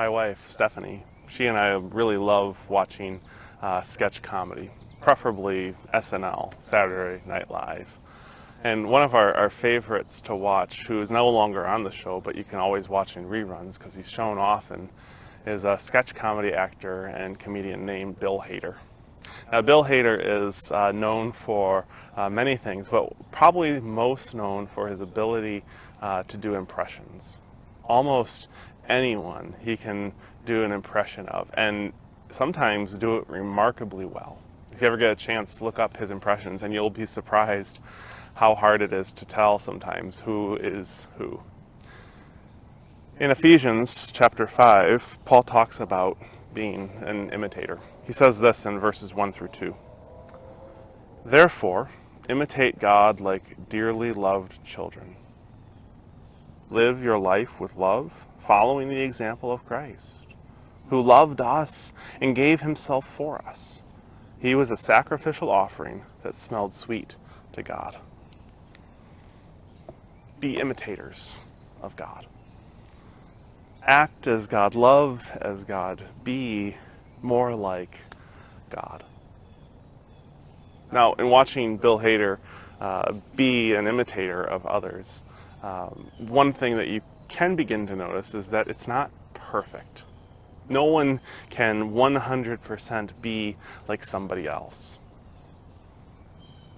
my wife, Stephanie. She and I really love watching sketch comedy, preferably SNL, Saturday Night Live. And one of our favorites to watch, who is no longer on the show, but you can always watch in reruns because he's shown often, is a sketch comedy actor and comedian named Bill Hader. Now, Bill Hader is known for many things, but probably most known for his ability to do impressions. Almost anyone he can do an impression of, and sometimes do it remarkably well. If you ever get a chance to look up his impressions, and you'll be surprised how hard it is to tell sometimes who is who. In Ephesians chapter 5, Paul talks about being an imitator. He says this in verses 1 through 2. Therefore, imitate God like dearly loved children. Live your life with love, following the example of Christ, who loved us and gave himself for us. He was a sacrificial offering that smelled sweet to God. Be imitators of God. Act as God, love as God, be more like God. Now, in watching Bill Hader be an imitator of others, one thing that you can begin to notice is that it's not perfect. No one can 100% be like somebody else.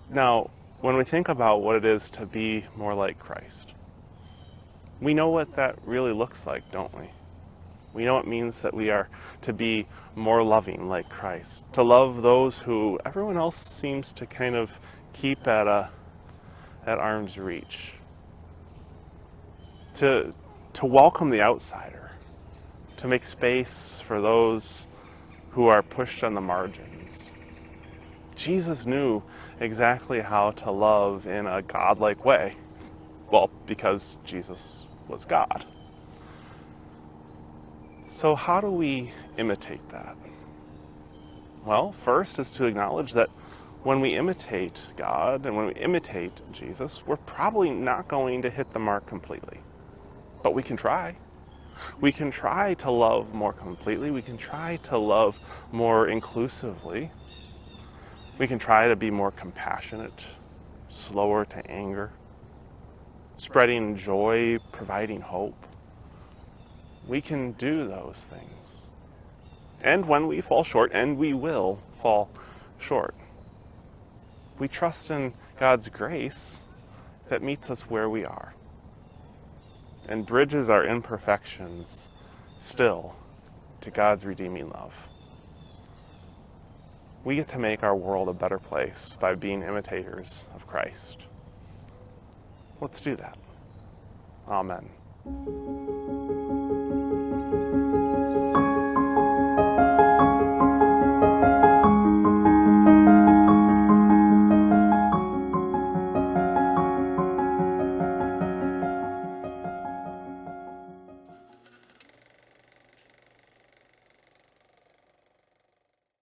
Now, when we think about what it is to be more like Christ, we know what that really looks like, don't we? We know it means that we are to be more loving like Christ, to love those who everyone else seems to kind of keep at arm's reach, to welcome the outsider, to make space for those who are pushed on the margins. Jesus knew exactly how to love in a godlike way. Well, because Jesus was God. So how do we imitate that? Well, first is to acknowledge that when we imitate God and when we imitate Jesus, we're probably not going to hit the mark completely. But we can try. We can try to love more completely. We can try to love more inclusively. We can try to be more compassionate, slower to anger, spreading joy, providing hope. We can do those things. And when we fall short, and we will fall short, we trust in God's grace that meets us where we are and bridges our imperfections still to God's redeeming love. We get to make our world a better place by being imitators of Christ. Let's do that. Amen.